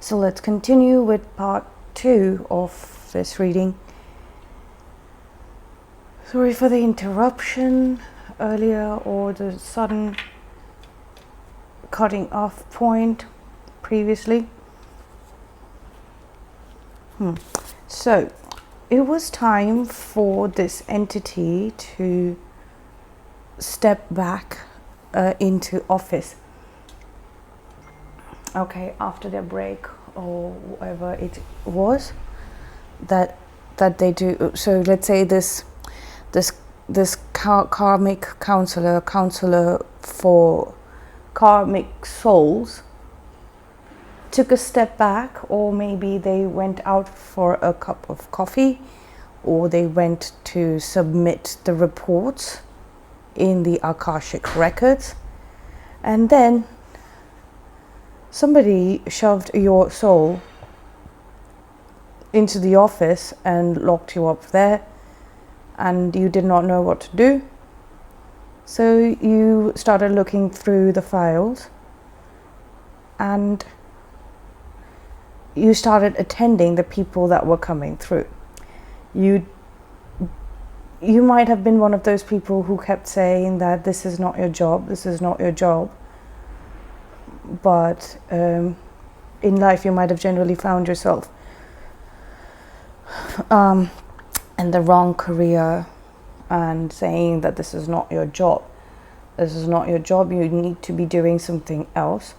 So let's continue with part 2 of this reading. Sorry for the interruption earlier or the sudden cutting off point previously. So it was time for this entity to step back into office. Okay, after their break or whatever it was that they do. So let's say this karmic counselor for karmic souls took a step back, or maybe they went out for a cup of coffee, or they went to submit the reports in the Akashic records, and then somebody shoved your soul into the office and locked you up there, and you did not know what to do. So you started looking through the files and you started attending the people that were coming through. You might have been one of those people who kept saying that this is not your job, this is not your job. But in life you might have generally found yourself in the wrong career and saying that this is not your job. This is not your job, you need to be doing something else.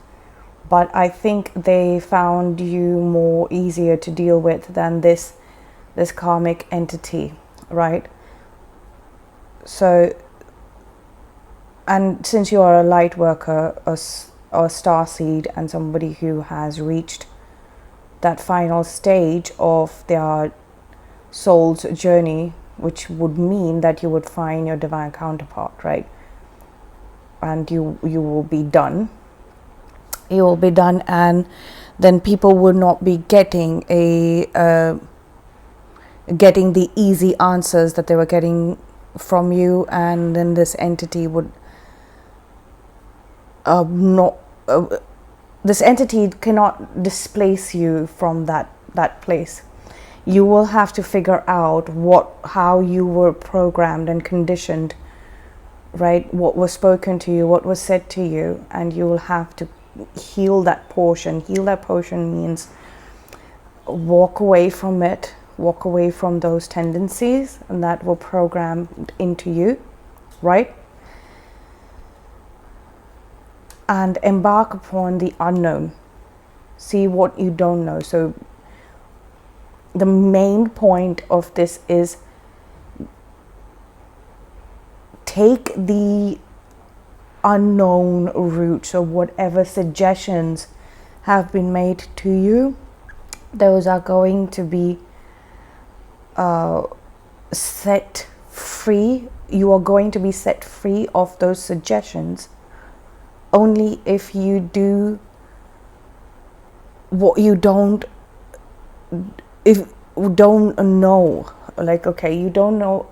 But I think they found you more easier to deal with than this karmic entity, right? So, and since you are a light worker, a starseed, and somebody who has reached that final stage of their soul's journey, which would mean that you would find your divine counterpart, right? And you will be done. You will be done, and then people will not be getting getting the easy answers that they were getting from you, and then this entity would this entity cannot displace you from that place. You will have to figure out how you were programmed and conditioned, right? What was spoken to you, what was said to you, and you will have to heal that portion. Heal that portion means walk away from it, walk away from those tendencies and that were programmed into you, right? And embark upon the unknown. See what you don't know. So the main point of this is take the unknown route. So whatever suggestions have been made to you, those are going to be set free. You are going to be set free of those suggestions only if you do what you don't know. Like, okay, you don't know,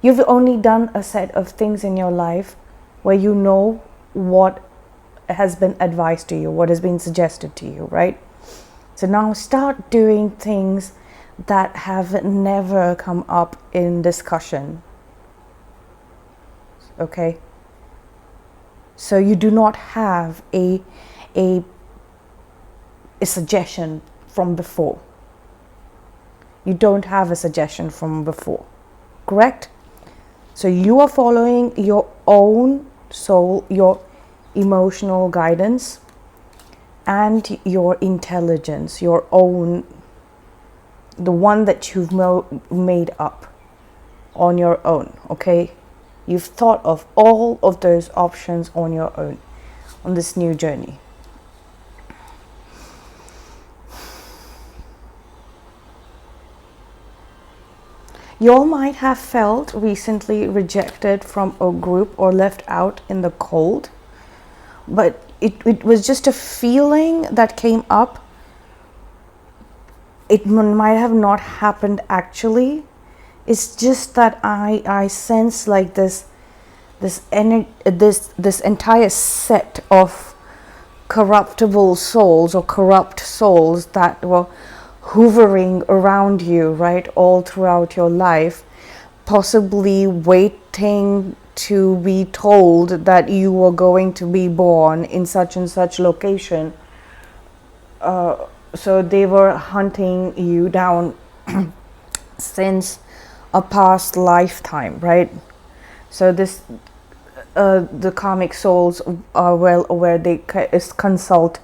you've only done a set of things in your life where you know what has been advised to you, what has been suggested to you, right? So now start doing things that have never come up in discussion. Okay? So you do not have a suggestion from before. You don't have a suggestion from before. Correct? So you are following your own soul, your emotional guidance, and your intelligence, your own, the one that you've made up on your own, okay? You've thought of all of those options on your own on this new journey. You all might have felt recently rejected from a group or left out in the cold, but it was just a feeling that came up. It might have not happened actually. It's just that I sense like this entire set of corruptible souls or corrupt souls that were hovering around you, right, all throughout your life, possibly waiting to be told that you were going to be born in such and such location. So they were hunting you down since a past lifetime, right? So this the karmic souls are well aware. They consult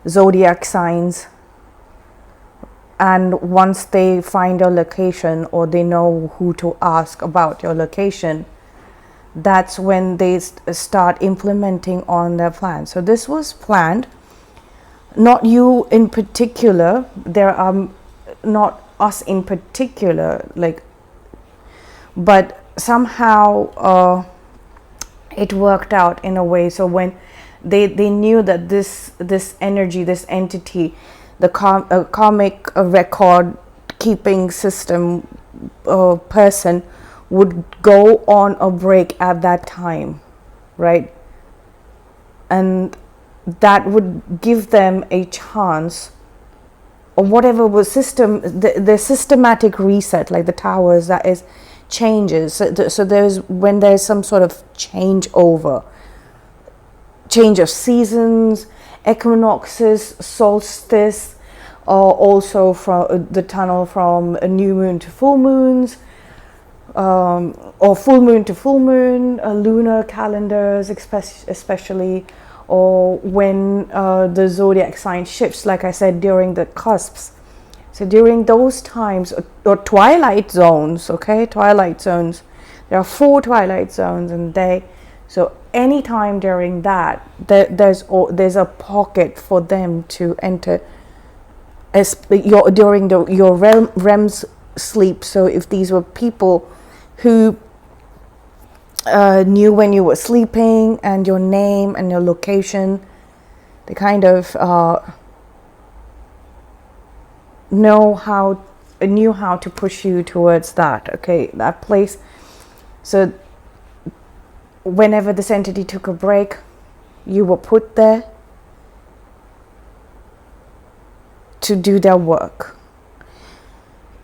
zodiac signs, and once they find your location or they know who to ask about your location, that's when they start implementing on their plan. So this was planned, not you in particular. There are not us in particular, like, but somehow it worked out in a way. So when they knew that this energy, this entity, the karmic record keeping system person would go on a break at that time, right? And that would give them a chance, or whatever was the systematic reset, like the towers, that is changes. So there's, when there's some sort of change of seasons, equinoxes, solstice, or also from the tunnel from a new moon to full moons, or full moon to full moon, lunar calendars especially, or when the zodiac sign shifts, like I said, during the cusps. So during those times, or twilight zones, okay, twilight zones, there are 4 twilight zones in the day. So anytime during that, there's a pocket for them to enter during your REM sleep. So if these were people who knew when you were sleeping and your name and your location, they kind of knew how to push you towards that, okay, that place. So whenever this entity took a break, you were put there to do their work.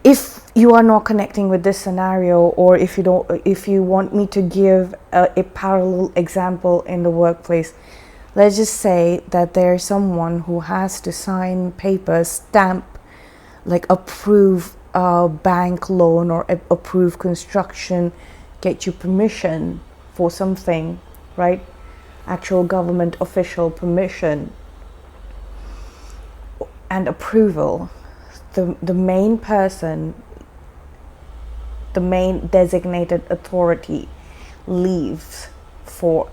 If you are not connecting with this scenario, or if you want me to give a parallel example in the workplace, let's just say that there's someone who has to sign papers, stamp, like approve a bank loan or approve construction, get you permission for something, right? Actual government official permission and approval. The main person, the main designated authority, leaves for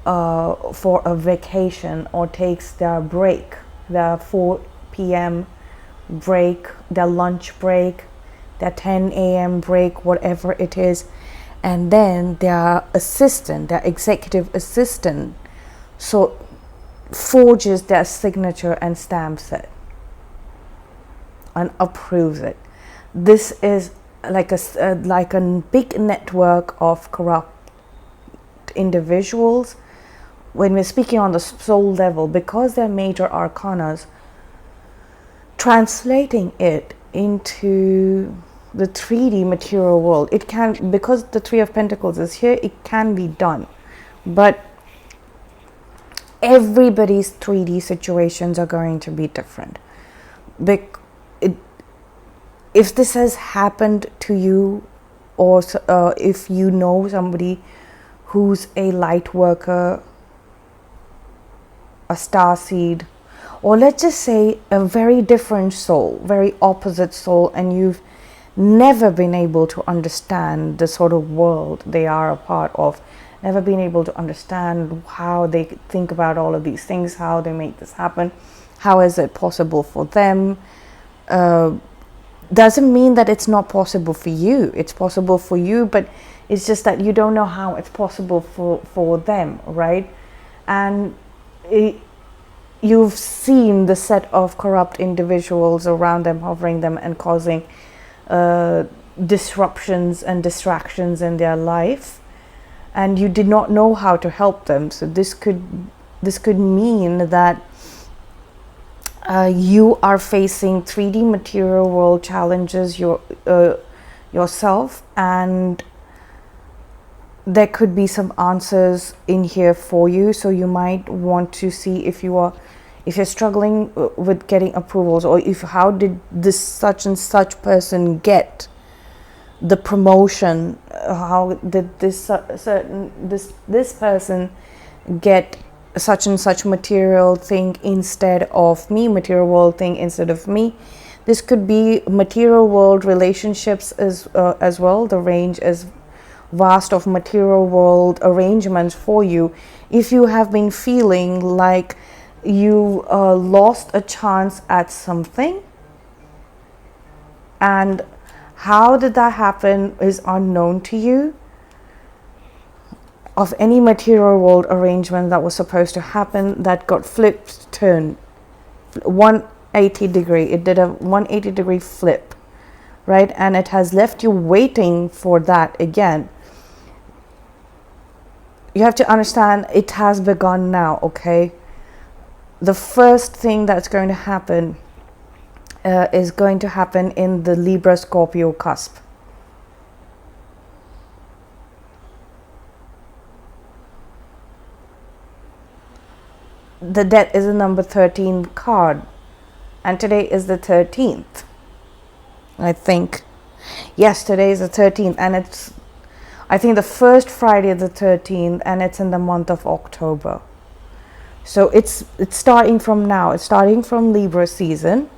a vacation or takes their break, their 4 p.m. break, their lunch break, their 10 a.m. break, whatever it is, and then their assistant, their executive assistant, so forges their signature and stamps it and approves it. This is like a big network of corrupt individuals. When we're speaking on the soul level, because they're major arcanas, translating it into the 3D material world, it can, because the 3 of Pentacles is here, it can be done. But everybody's 3D situations are going to be different. If this has happened to you, or if you know somebody who's a light worker, a starseed, or let's just say a very different soul, very opposite soul, and you've never been able to understand the sort of world they are a part of, never been able to understand how they think about all of these things, how they make this happen, how is it possible for them, doesn't mean that it's not possible for you. It's possible for you, but it's just that you don't know how it's possible for them, right? And you've seen the set of corrupt individuals around them, hovering them and causing disruptions and distractions in their life, and you did not know how to help them. So this could this could mean that you are facing 3D material world challenges yourself, and there could be some answers in here for you. So you might want to see if you're struggling with getting approvals, or how did this such and such person get the promotion, how did this person get such and such material thing instead of me, material world thing instead of me. This could be material world relationships as well. The range is vast of material world arrangements for you. If you have been feeling like you lost a chance at something, and how did that happen is unknown to you, of any material world arrangement that was supposed to happen that got flipped, turned 180 degree, it did a 180 degree flip, right? And it has left you waiting for that again. You have to understand, it has begun now, okay? The first thing that's going to happen is going to happen in the Libra Scorpio cusp. The death is a number 13 card, and today is the 13th, I think. Yes, today is the 13th, and it's, I think, the first Friday of the 13th, and it's in the month of October. So it's starting from now. It's starting from Libra season.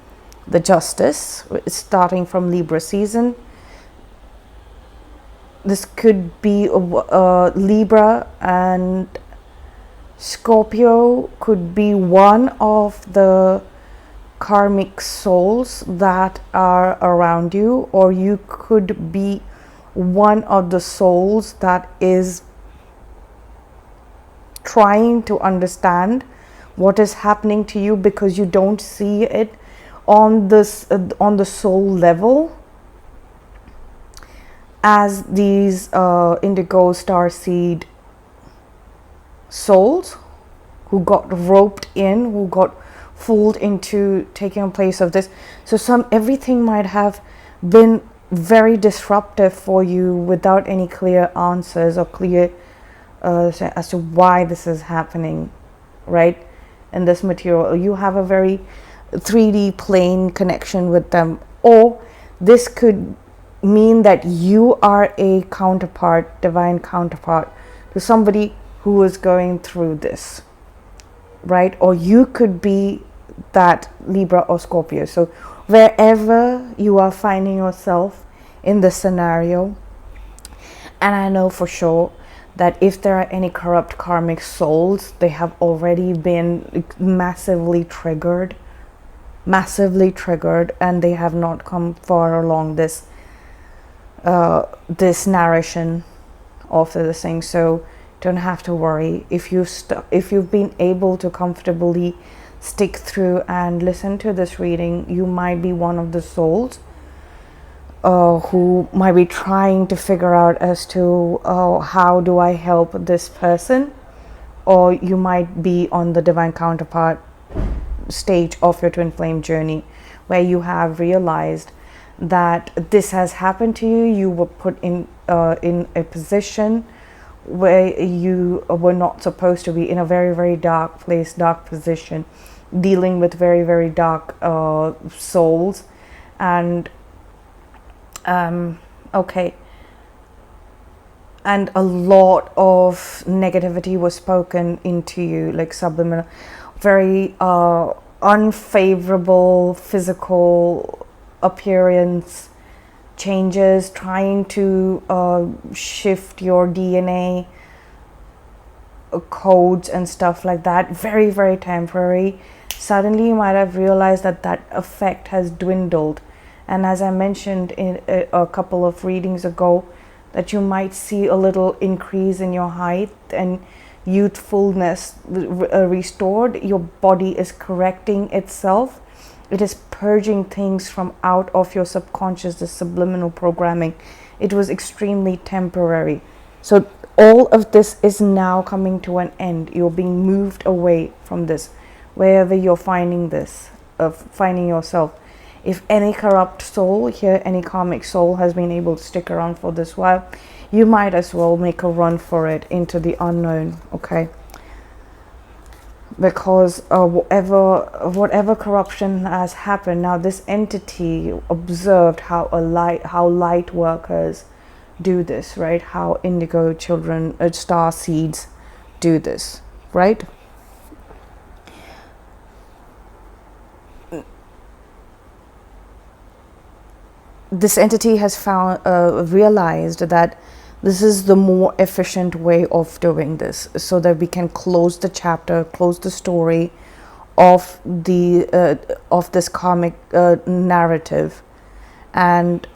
The Justice is starting from Libra season. This could be Libra and Scorpio could be one of the karmic souls that are around you, or you could be one of the souls that is trying to understand what is happening to you, because you don't see it on this on the soul level as these indigo starseed souls who got roped in, who got fooled into taking a place of this. So everything might have been very disruptive for you without any clear answers or clear as to why this is happening, right? In this material, you have a very 3D plane connection with them, or this could mean that you are a counterpart, divine counterpart to somebody who is going through this, right? Or you could be that Libra or Scorpio. So wherever you are finding yourself in this scenario, and I know for sure that if there are any corrupt karmic souls, they have already been massively triggered, and they have not come far along this this narration of this thing. So don't have to worry if you've been able to comfortably stick through and listen to this reading. You might be one of the souls who might be trying to figure out as to how do I help this person, or you might be on the divine counterpart stage of your twin flame journey, where you have realized that this has happened to you. You were put in a position where you were not supposed to be, in a very, very dark place, dark position, dealing with very, very dark souls. And okay, and a lot of negativity was spoken into you, like subliminal, very unfavorable physical appearance changes, trying to shift your DNA codes and stuff like that. Very, very temporary. Suddenly you might have realized that that effect has dwindled, and as I mentioned in a couple of readings ago, that you might see a little increase in your height and youthfulness restored. Your body is correcting itself. It is purging things from out of your subconscious, the subliminal programming. It was extremely temporary. So all of this is now coming to an end. You're being moved away from this, wherever you're finding this, finding yourself. If any corrupt soul here, any karmic soul has been able to stick around for this while, you might as well make a run for it into the unknown, okay? Because whatever corruption has happened, now this entity observed how light workers do this, right? How indigo children, star seeds do this, right? This entity has realized that this is the more efficient way of doing this, so that we can close the chapter, close the story of this karmic narrative, and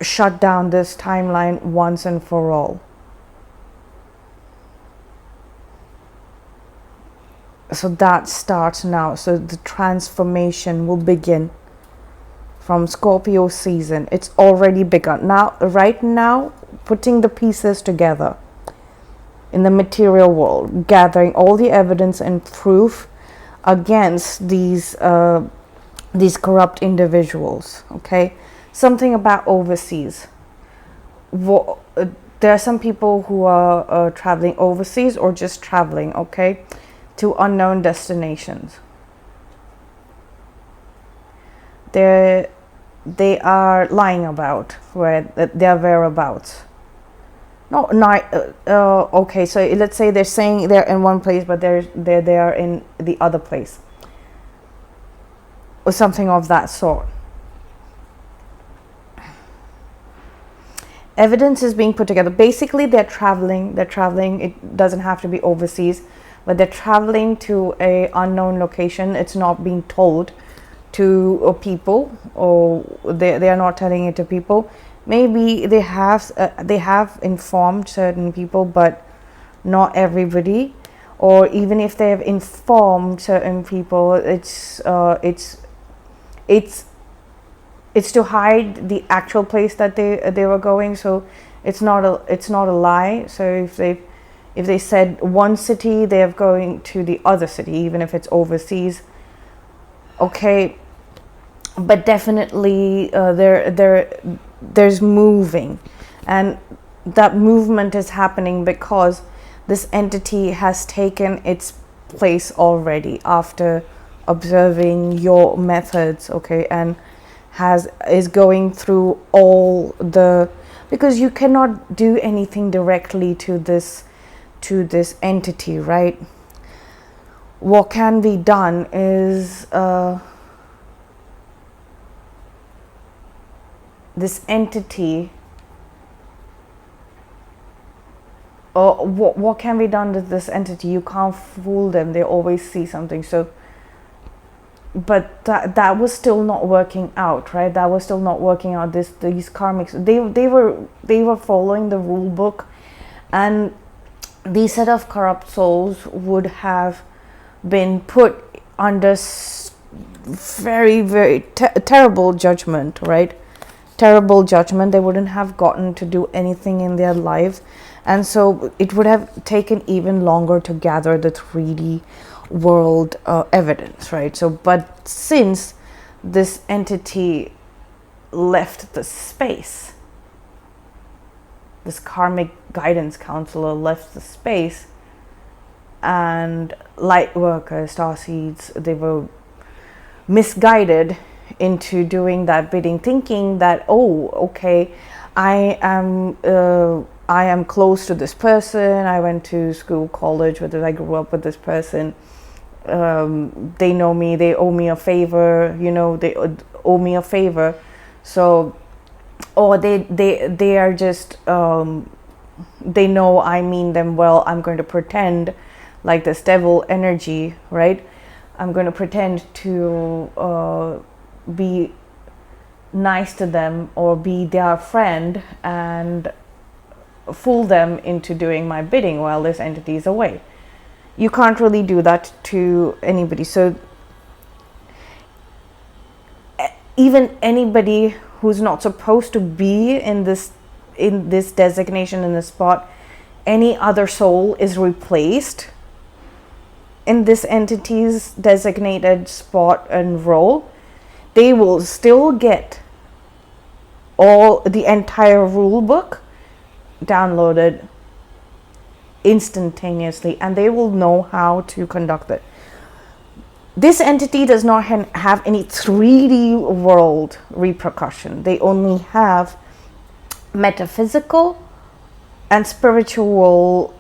shut down this timeline once and for all. So that starts now. So the transformation will begin from Scorpio season. It's already begun. Now, right now, putting the pieces together in the material world, gathering all the evidence and proof against these corrupt individuals. Okay, something about overseas. There are some people who are traveling overseas or just traveling, okay, to unknown destinations. They are lying about where their whereabouts. Okay, so let's say they're saying they're in one place, but they are in the other place, or something of that sort. Evidence is being put together. Basically, they're traveling. It doesn't have to be overseas, but they're traveling to a unknown location. It's not being told to people, or they are not telling it to people. Maybe they have informed certain people, but not everybody. Or even if they have informed certain people, it's to hide the actual place that they were going. So it's not a lie. So if they said one city, they're going to the other city, even if it's overseas. Okay, but definitely there's moving, and that movement is happening because this entity has taken its place already after observing your methods, okay, and is going through all the, because you cannot do anything directly to this entity, right? What can be done is this entity, or what can be done with this entity? You can't fool them. They always see something. So, but that was still not working out, right? That was still not working out. These karmics, they were following the rule book, and these set of corrupt souls would have been put under very, very terrible judgment, right? Terrible judgment. They wouldn't have gotten to do anything in their lives, and so it would have taken even longer to gather the 3D world evidence, right? So, but since this entity left the space, this karmic guidance counselor left the space, and light workers, starseeds, they were misguided into doing that bidding, thinking that, oh, okay, I am close to this person. I went to school, college with it. I grew up with this person. They know me. They owe me a favor. You know, they owe me a favor. So, or they are just they know I mean them well. I'm going to pretend like this devil energy, right? I'm going to pretend to be nice to them or be their friend and fool them into doing my bidding while this entity is away. You can't really do that to anybody. So even anybody who's not supposed to be in this designation, in this spot, any other soul is replaced in this entity's designated spot and role, they will still get all the entire rule book downloaded instantaneously, and they will know how to conduct it. This entity does not have any 3D world repercussion. They only have metaphysical and spiritual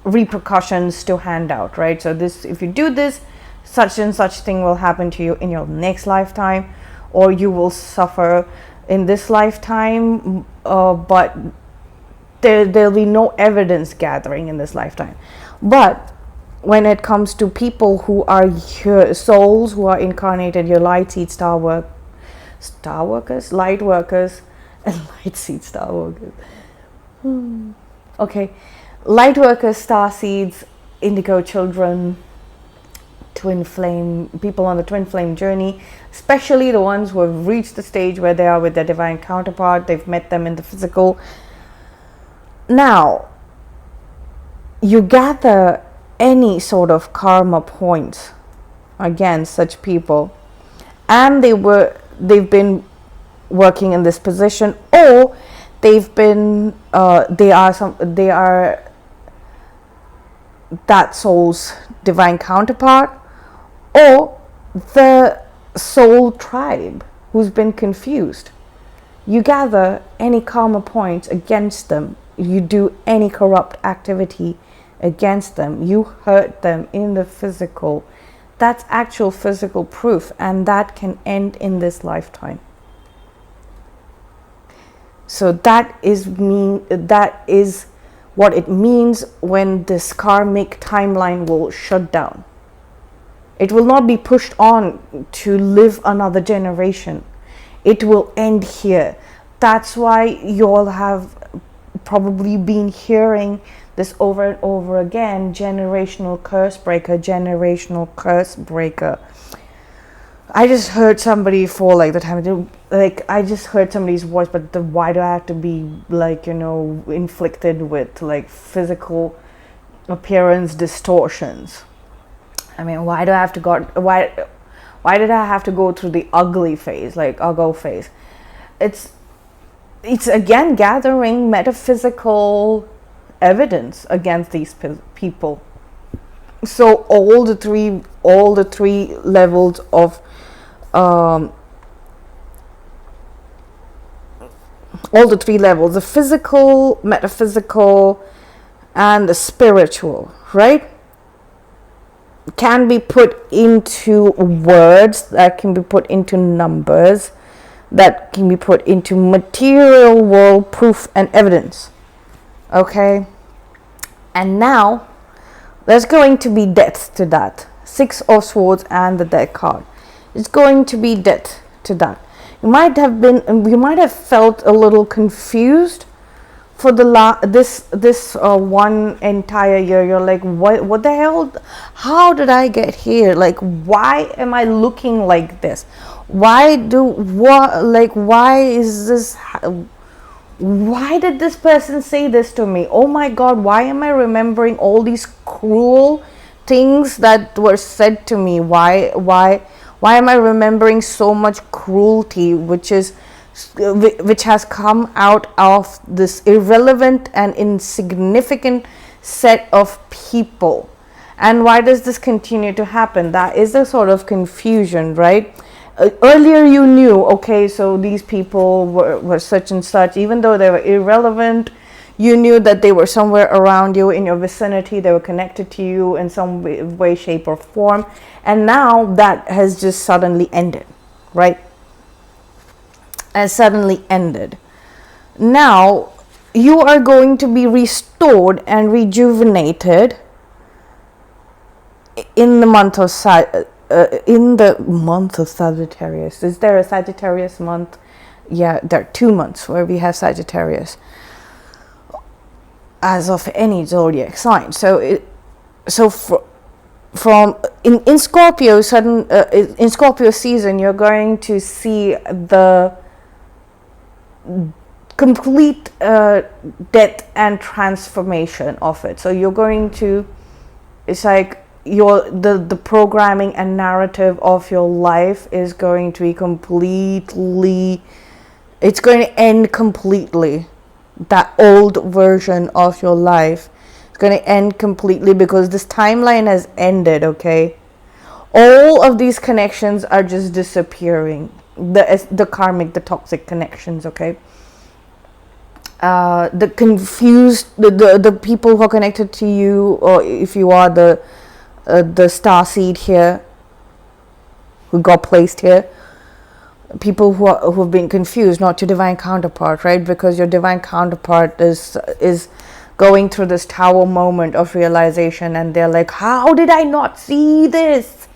repercussions to hand out, right? So this, if you do this, such and such thing will happen to you in your next lifetime, or you will suffer in this lifetime, but there'll be no evidence gathering in this lifetime. But when it comes to people who are your souls, who are incarnated, your light seed star workers, light workers, and light seed star workers. Okay, light workers, star seeds, indigo children, twin flame, people on the twin flame journey, especially the ones who have reached the stage where they are with their divine counterpart, they've met them in the physical. Now, you gather any sort of karma points against such people, and they've been working in this position, or they are that soul's divine counterpart, or the soul tribe who's been confused. You gather any karma points against them, you do any corrupt activity against them, you hurt them in the physical. That's actual physical proof, and that can end in this lifetime. So that is what it means when this karmic timeline will shut down. It will not be pushed on to live another generation. It will end here. That's why you all have probably been hearing this over and over again: generational curse breaker, generational curse breaker. I just heard somebody for like the time, like I just heard somebody's voice, but why do I have to be like, you know, inflicted with like physical appearance distortions? I mean, why do I have to go, why did I have to go through the ugly phase, like uggo phase? It's again gathering metaphysical evidence against these people. So all the three levels of all the three levels, the physical, metaphysical, and the spiritual, right, can be put into words, that can be put into numbers, that can be put into material world proof and evidence. Okay, and now there's going to be death to that. 6 of Swords and the Death card. It's going to be death to that. You might have felt a little confused for this one entire year. You're like, what the hell? How did I get here? Like, why am I looking like this? Why is this? Why did this person say this to me? Oh my God, why am I remembering all these cruel things that were said to me? Why am I remembering so much cruelty which has come out of this irrelevant and insignificant set of people? And why does this continue to happen? That is the sort of confusion, right? Earlier you knew, okay, so these people were such and such, even though they were irrelevant, you knew that they were somewhere around you, in your vicinity, they were connected to you in some way, shape, or form. And now that has just suddenly ended, right? Has suddenly ended. Now you are going to be restored and rejuvenated in the month of Sagittarius. Is there a Sagittarius month? Yeah, there are 2 months where we have Sagittarius as of any zodiac sign. In Scorpio in Scorpio season, you're going to see the complete death and transformation of it. So you're going to, it's like the programming and narrative of your life is going to be completely, it's going to end completely. That old version of your life is going to end completely, because this timeline has ended. Okay, all of these connections are just disappearing, the karmic, the toxic connections. Okay, the confused, the people who are connected to you, or if you are the star seed here who got placed here, people who have been confused, not your divine counterpart, right? Because your divine counterpart is going through this tower moment of realization, and they're like, how did I not see this?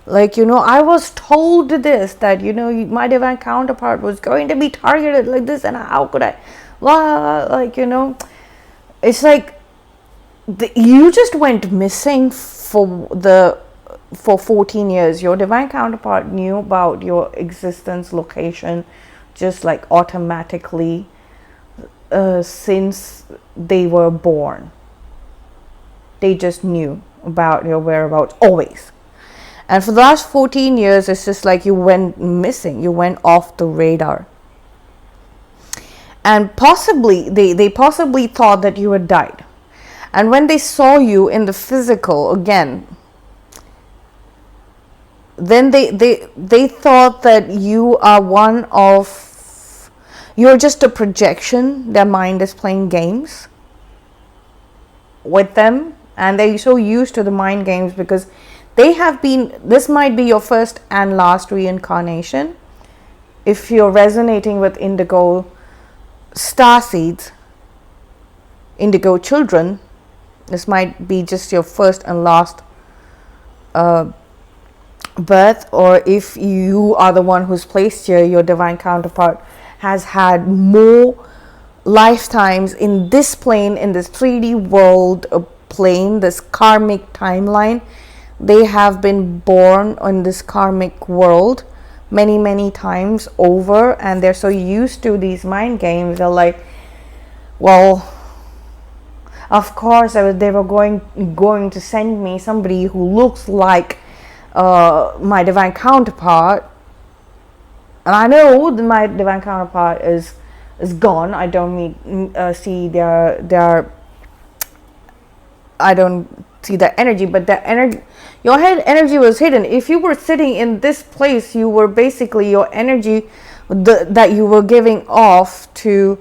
Like, I was told this, that my divine counterpart was going to be targeted like this, and how could I, like, it's like you just went missing for 14 years. Your divine counterpart knew about your existence, location, just like automatically since they were born. They just knew about your whereabouts always. And for the last 14 years, it's just like you went missing. You went off the radar. And possibly, they possibly thought that you had died. And when they saw you in the physical again, then they thought that you are you're just a projection. Their mind is playing games with them, and they're so used to the mind games because this might be your first and last reincarnation. If you're resonating with indigo star seeds, indigo children, this might be just your first and last birth. Or if you are the one who's placed here, your divine counterpart has had more lifetimes in this plane, in this 3D world plane, this karmic timeline. They have been born in this karmic world many times over, and they're so used to these mind games. They're like, well, of course they were going to send me somebody who looks like my divine counterpart, and I know that my divine counterpart is gone. I don't see their I don't see their energy, but their energy, your head energy was hidden. If you were sitting in this place, you were basically, your energy that you were giving off to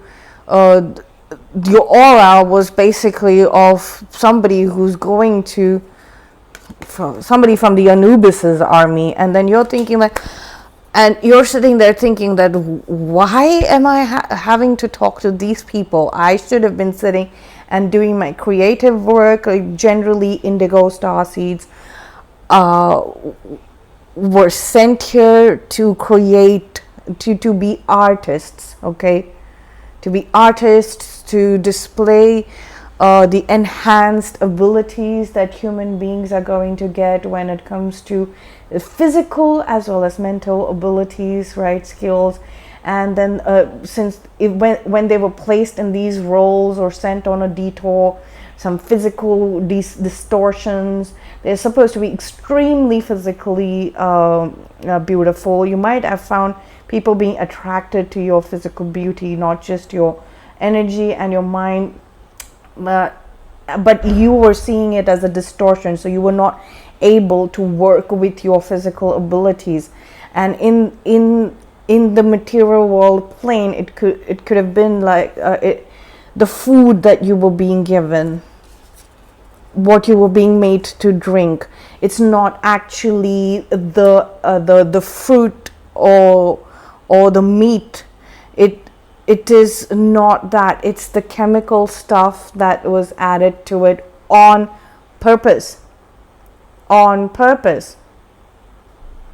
your aura was basically of somebody who's going to, somebody from the Anubis's army. And then you're thinking like, and you're sitting there thinking that, why am I having to talk to these people? I should have been sitting and doing my creative work. Like, generally indigo star seeds were sent here to create, to be artists, okay? To be artists, to display the enhanced abilities that human beings are going to get when it comes to physical as well as mental abilities, right? Skills. And then when they were placed in these roles or sent on a detour, some physical distortions, they're supposed to be extremely physically beautiful. You might have found people being attracted to your physical beauty, not just your energy and your mind, but you were seeing it as a distortion, so you were not able to work with your physical abilities. And in the material world plane, it could have been like the food that you were being given, what you were being made to drink. It's not actually the fruit or the meat. It is not that. It's the chemical stuff that was added to it on purpose. On purpose.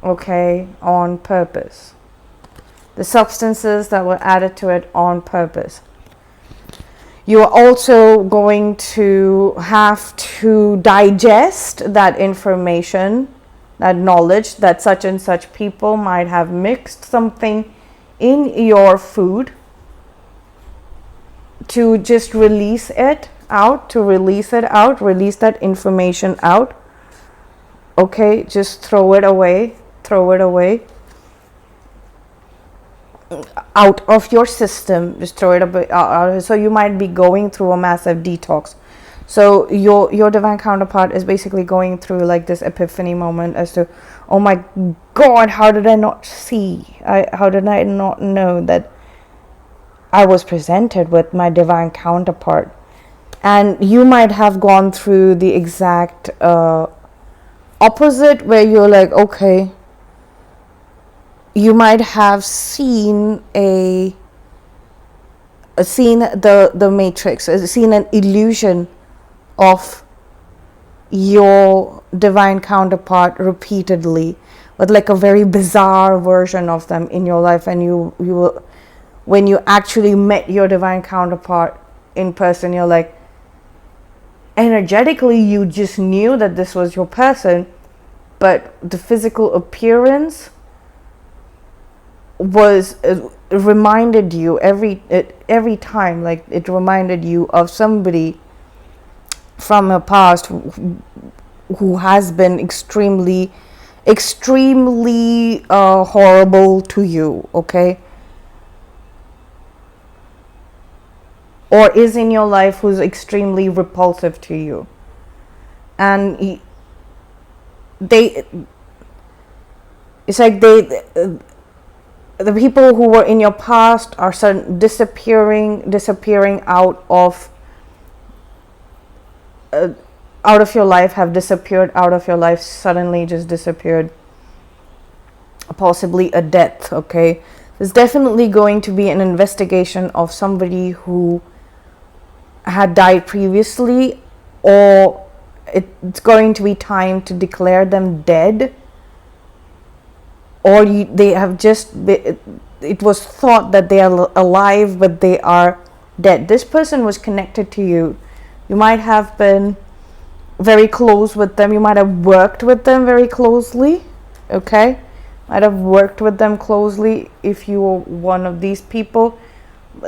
Okay, on purpose. The substances that were added to it on purpose. You are also going to have to digest that information, that knowledge, that such and such people might have mixed something in your food to just release it out, release that information out. Okay, just throw it away out of your system. Just throw it out. So you might be going through a massive detox. So your divine counterpart is basically going through like this epiphany moment as to, oh my God, how did I not see? How did I not know that I was presented with my divine counterpart? And you might have gone through the exact opposite, where you're like, okay, you might have seen the matrix, seen an illusion of your divine counterpart repeatedly, with like a very bizarre version of them in your life. And when you actually met your divine counterpart in person, you're like, energetically you just knew that this was your person, but the physical appearance was reminded you every time, like it reminded you of somebody from a past who has been extremely horrible to you, okay, or is in your life, who's extremely repulsive to you. And it's like the people who were in your past are disappearing out of your life, have disappeared out of your life, suddenly just disappeared, possibly a death. Okay, there's definitely going to be an investigation of somebody who had died previously, or it's going to be time to declare them dead, or they have just it was thought that they are alive but they are dead. This person was connected to you. You might have been very close with them. You might have worked with them very closely. Okay, might have worked with them closely. If you were one of these people,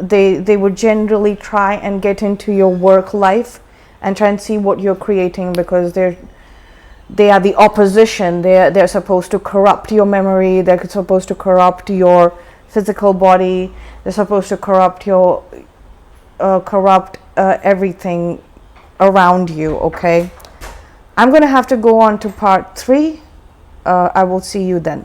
they would generally try and get into your work life and try and see what you're creating, because they are the opposition. They're supposed to corrupt your memory. They're supposed to corrupt your physical body. They're supposed to corrupt your everything around you. Okay, I'm gonna have to go on to part 3. I will see you then.